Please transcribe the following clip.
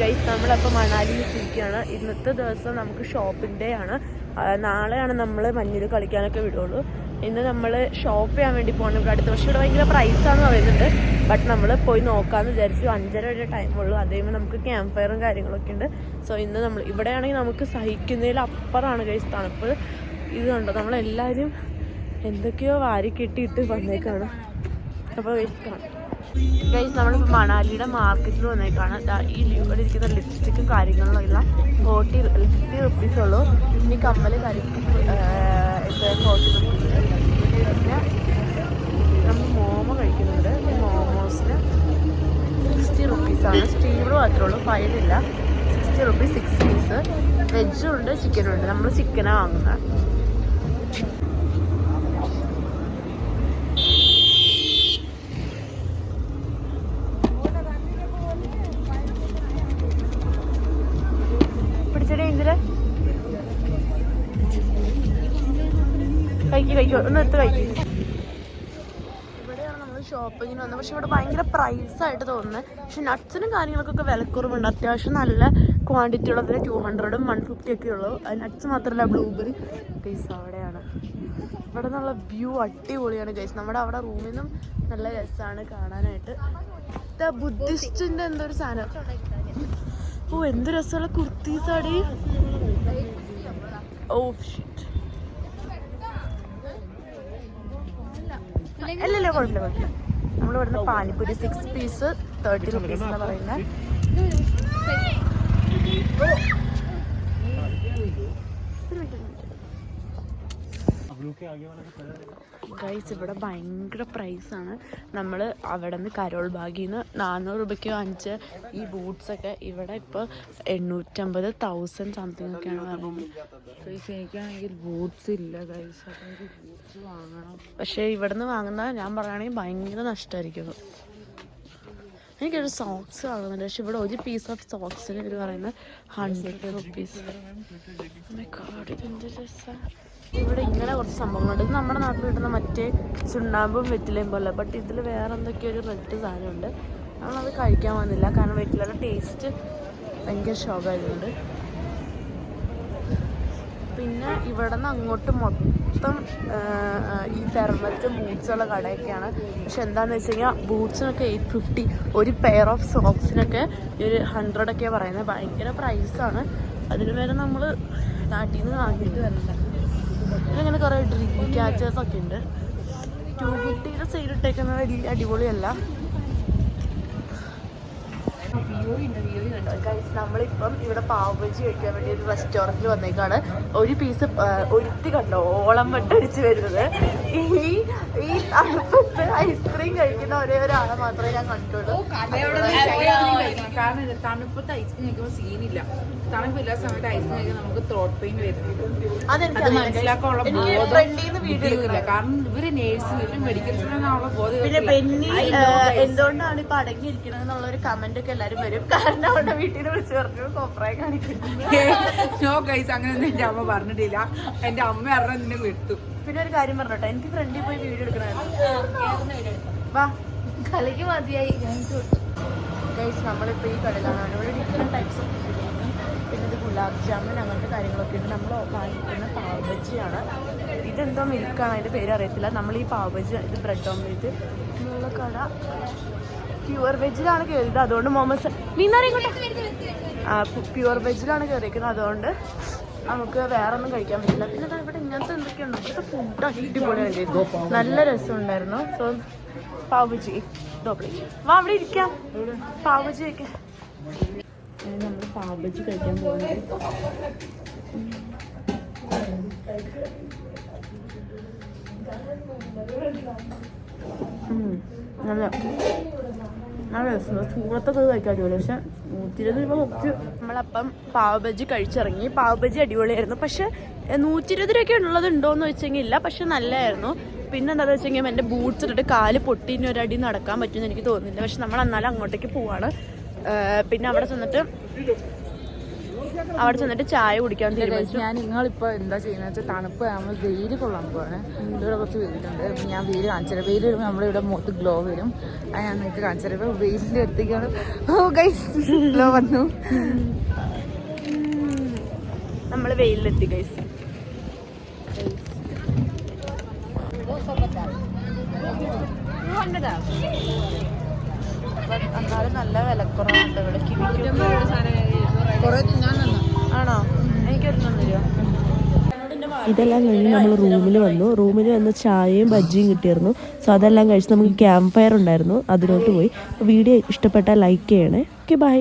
Guys നമ്മളപ്പോൾ മണാലിയിൽ എത്തിയിരിക്കുകയാണ്. ഇന്നത്തെ ദിവസം നമുക്ക് ഷോപ്പിംഗ് ഡേ ആണ്. നാളെയാണ് നമ്മൾ മഞ്ഞിൽ കളിക്കാനൊക്കെ വിടുള്ളൂ. ഇന്ന് നമ്മൾ ഷോപ്പ് ചെയ്യാൻ വേണ്ടി പോകണം. ഇവിടെ അടുത്ത വർഷം ഇവിടെ ഭയങ്കര പ്രൈസാണെന്ന് പറയുന്നുണ്ട്. ബട്ട് നമ്മൾ പോയി നോക്കാമെന്ന് വിചാരിച്ചു. 5:30 വരെ ടൈമുള്ളൂ. അതേപോലെ നമുക്ക് ക്യാമ്പ് ഫയറും കാര്യങ്ങളൊക്കെ ഉണ്ട്. സോ ഇന്ന് നമ്മൾ ഇവിടെയാണെങ്കിൽ നമുക്ക് സഹിക്കുന്നതിൽ അപ്പുറമാണ് ഗൈസ് തണുപ്പ്. ഇത് കണ്ടോ, നമ്മളെല്ലാവരും എന്തൊക്കെയോ വാരി കെട്ടിയിട്ട് വന്നേക്കാണ്. അപ്പോൾ ഗൈസ് കാണാം. ഗൈസ് നമ്മളിപ്പോൾ മണാലിയുടെ മാർക്കറ്റിൽ വന്നേക്കാണ്. ഈ ഇവിടെ ഇരിക്കുന്ന ലിപ്സ്റ്റിക്കും കാര്യങ്ങളും എല്ലാം 50 റുപ്പീസ് ഉള്ളൂ. ഇനി കമ്മൽ കരിക്ക് 40 റുപ്പീസ്. പിന്നെ നമ്മൾ മോമോ കഴിക്കുന്നുണ്ട്. ഈ മോമോസിന് 60 റുപ്പീസാണ്. സ്റ്റീവ് മാത്രമേ ഉള്ളൂ, ഫൈനില്ല. 60 റുപ്പീസ് 6 പീസ്. വെജും ഉണ്ട് ചിക്കനും ഉണ്ട്. നമ്മൾ ചിക്കനാണ് വാങ്ങുന്നത്. കഴിക്കും ഒന്ന് എടുത്ത് കഴിക്കും. ഇവിടെയാണ് നമ്മൾ ഷോപ്പിങ്ങിന് വന്നത്. പക്ഷെ ഇവിടെ ഭയങ്കര പ്രൈസായിട്ട് തോന്നുന്നത്. പക്ഷെ നട്ട്സിനും കാര്യങ്ങൾക്കൊക്കെ വിലക്കുറവുണ്ട്. അത്യാവശ്യം നല്ല ക്വാണ്ടിറ്റി ഉള്ളതിന് 200 150 ഒക്കെ ഉള്ളൂ. നട്ട്സ് മാത്രമല്ല, ബ്ലൂബെറി ഗൈസ് അവിടെയാണ്. ഇവിടെ നിന്നുള്ള വ്യൂ അടിപൊളിയാണ് ഗൈസ്. നമ്മുടെ അവിടെ റൂമിൽ നിന്നും നല്ല രസമാണ് കാണാനായിട്ട്. ബുദ്ധിസ്റ്റിൻ്റെ എന്തൊരു സാധനം. ഓ എന്ത് രസമുള്ള കുർത്തീസാടി. Oh shit. അല്ലല്ലോ, കുഴപ്പമില്ല. നമ്മളിവിടുന്ന് പാനിപ്പൂരി 6 പീസ് 30 റുപ്പീസ് എന്നാണ് പറയുന്നത്. ഗൈസ് ഇവിടെ ഭയങ്കര പ്രൈസാണ്. നമ്മൾ അവിടെ നിന്ന് കരോൾ ബാഗിൽ നിന്ന് 400 രൂപയ്ക്ക് വാങ്ങിച്ച ഈ ബൂട്ട്സൊക്കെ ഇവിടെ ഇപ്പോൾ 850 1000 സംതിങ് ഒക്കെയാണ് പറഞ്ഞത്. ഗൈസ് എനിക്കാണെങ്കിൽ ബൂട്ട്സ് ഇല്ല ഗൈസ്. അതായത് ബൂട്ട്സ് വാങ്ങണം. പക്ഷേ ഇവിടെ നിന്ന് വാങ്ങുന്നത് ഞാൻ പറയുകയാണെങ്കിൽ ഭയങ്കര നഷ്ടമായിരിക്കും. എനിക്കൊരു സോക്സ് വാങ്ങുന്നുണ്ട്. പക്ഷെ ഇവിടെ ഒരു പീസ് ഓഫ് സോക്സിന് ഇവർ പറയുന്നത് 100 റുപ്പീസ്. ഇതെന്ത് രസമാണ്. ഇവിടെ ഇങ്ങനെ കുറച്ച് സംഭവങ്ങളുണ്ട്. ഇത് നമ്മുടെ നാട്ടിൽ കിട്ടുന്ന മറ്റേ ചുണ്ണാമ്പും വെറ്റിലയും പോലെ. ബട്ട് ഇതിൽ വേറെ എന്തൊക്കെയോ ഒരു റെഡ് സാധനമുണ്ട്. നമ്മളത് കഴിക്കാൻ വന്നില്ല, കാരണം വെറ്റിലയുടെ ടേസ്റ്റ് ഭയങ്കര ഷോക്കായതുകൊണ്ട്. പിന്നെ ഇവിടെ നിന്ന് അങ്ങോട്ട് മൊത്തം ഈ തെർമൽറ്റും ബൂട്ട്സുള്ള കടയൊക്കെയാണ്. പക്ഷെ എന്താണെന്ന് വെച്ച് കഴിഞ്ഞാൽ ബൂട്ട്സിനൊക്കെ 850, ഒരു പെയർ ഓഫ് സോക്സിനൊക്കെ ഒരു 100 ഒക്കെയാണ് പറയുന്നത്. ഭയങ്കര പ്രൈസാണ്. അതിന് വരെ നമ്മൾ നാട്ടിൽ നിന്ന് വാങ്ങിയിട്ട് വരണ്ട. ഇങ്ങനെ കുറേ ഡ്രീം ക്യാച്ചേഴ്സൊക്കെ ഉണ്ട്. 250 സൈഡ് ഇട്ടേക്കുന്നത് വലിയ അടിപൊളിയല്ല. നമ്മളിപ്പം ഇവിടെ പാവബജി കഴിക്കാൻ വേണ്ടി ഒരു റെസ്റ്റോറൻറ്റിൽ വന്നേക്കാണ്. ഒരു പീസ് ഒരുത്തി കണ്ടോ ഓളം വെട്ടടിച്ച് വരുന്നത്. ഈ തണുപ്പത്ത് ഐസ്ക്രീം കഴിക്കുന്ന ഒരേ ഒരാളെ മാത്രമേ ഞാൻ കണ്ടുള്ളൂ. കാരണം തണുപ്പത്ത് ഐസ്ക്രീം കഴിക്കുമ്പോൾ സീനില്ല. തണുപ്പില്ല സമയത്ത് ഐസ്ക്രീം കഴിക്കുമ്പോൾ നമുക്ക് ത്രോട്ട് പെയിൻ വരുന്നുണ്ട്. അത് മനസ്സിലാക്കാനുള്ള ബോധമില്ല. കാരണം ഇവര് നേഴ്സിംഗ്, ഇവര് മെഡിക്കൽ സ്റ്റുഡൻ്റ് ബോധം. പിന്നെ ബെന്നി എന്തുകൊണ്ടാണ് ഇപ്പൊ അടങ്ങിയിരിക്കണത് എന്നുള്ളൊരു കമന്റ് ഒക്കെ എല്ലാരും വരും. കാരണം അവരുടെ വീട്ടിൽ വിളിച്ചു പറഞ്ഞു കോപ്രായ കാണിക്കുന്നത്. നോ ഗൈസ്, അങ്ങനെയൊന്നും എന്റെ അമ്മ പറഞ്ഞിട്ടില്ല. എന്റെ അമ്മ അറിഞ്ഞ നിന്നെ വിട്ടു. പിന്നെ ഒരു കാര്യം പറഞ്ഞോട്ടെ, എനിക്ക് ഫ്രണ്ടിൽ പോയി വീഡിയോ എടുക്കണമായിരുന്നു. വാ കളിക്ക് മതിയായി. ഗൈസ് നമ്മളിപ്പോ ഈ കടയിലാണ്. ഇവിടെ ഡിഫറെന്റ് ടൈപ്സ് ഓഫ് ബിരിയാണി, പിന്നെ ഇത് ഗുലാബ് ജാമുൻ അങ്ങനത്തെ കാര്യങ്ങളൊക്കെ ഉണ്ട്. നമ്മൾ വാങ്ങിക്കുന്ന പാവബജിയാണ്. ഇതെന്തോ മിൽക്കാണ്, അതിന്റെ പേര് അറിയത്തില്ല. നമ്മൾ ഈ പാവബജി, ഇത് ബ്രെഡ് ഓംലേറ്റ് എന്നുള്ള കട പ്യുവർ വെജിലാണ് കയറിയത്. അതുകൊണ്ട് മോമോസ് പ്യുവർ വെജിലാണ് കയറിയിരിക്കുന്നത്. അതുകൊണ്ട് നമുക്ക് വേറെ ഒന്നും കഴിക്കാൻ പറ്റില്ല. പിന്നെ ഇവിടെ ഇങ്ങനത്തെ എന്തൊക്കെയുണ്ടോ, ഇവിടുത്തെ ഫുഡ് അടിപൊളിയായിരുന്നു, നല്ല രസമുണ്ടായിരുന്നു. സോ പാവബജി വാ അവിടെ ഇരിക്കാം, പാവബജി കഴിക്കാം. നമ്മൾ പാവബജി കഴിക്കാൻ പോകുന്നത് നല്ല രസമുണ്ട്. ചൂടത്തൊക്കെ കഴിക്കാറില്ല. പക്ഷെ 120 രൂപ കുറച്ച്. നമ്മളപ്പം പാവബജി കഴിച്ചിറങ്ങി. പാവബജി അടിപൊളിയായിരുന്നു. പക്ഷെ 120 രൂപയൊക്കെ ഉള്ളതുണ്ടോയെന്ന് വെച്ചെങ്കിൽ ഇല്ല, പക്ഷെ നല്ലതായിരുന്നു. പിന്നെ എന്താണെന്ന് വെച്ചെങ്കിൽ എൻ്റെ ബൂട്ട്സ് ഇട്ടിട്ട് കാല് പൊട്ടിന് ഒരടി നടക്കാൻ പറ്റുമെന്ന് എനിക്ക് തോന്നുന്നില്ല. പക്ഷെ നമ്മൾ എന്നാലും അങ്ങോട്ടേക്ക് പോവാണ്. പിന്നെ അവിടെ ചെന്നിട്ട് അവിടെ ചെന്നിട്ട് ചായ കുടിക്കാൻ തീരുമാനിച്ചു. ഞാൻ നിങ്ങളിപ്പോ എന്താ ചെയ്യുന്നത് വെച്ചാൽ തണുപ്പ് നമ്മൾ വെയിൽ കൊള്ളാൻ പോവാണ്. ഇവിടെ കുറച്ച് വെയിലുണ്ട്. ഞാൻ വെയിൽ കാണിച്ചത്. വെയിൽ വരുമ്പോൾ നമ്മളിവിടെ മുഖത്ത് ഗ്ലോ വരും. അത് ഞാൻ നിങ്ങൾക്ക് കാണിച്ചത്. ഇപ്പോൾ വെയിലിൻ്റെ അടുത്തേക്കാണ്. ഓ ഗൈസ് ഗ്ലോ വന്നു. നമ്മൾ വെയിലെത്തി ഗൈസ്. എന്നാലും നല്ല വിലക്കുറവുണ്ട് ഇവിടെ. ആണോ? എനിക്കൊരെണ്ണം തരുമോ? ഇതെല്ലാം കഴിഞ്ഞ് നമ്മൾ റൂമിൽ വന്ന് ചായയും ബജ്ജിയും കിട്ടിയിരുന്നു. സോ അതെല്ലാം കഴിച്ച് നമുക്ക് ക്യാമ്പ് ഫയർ ഉണ്ടായിരുന്നു, അതിലോട്ട് പോയി. വീഡിയോ ഇഷ്ടപ്പെട്ടാൽ ലൈക്ക് ചെയ്യണേ. Okay, by.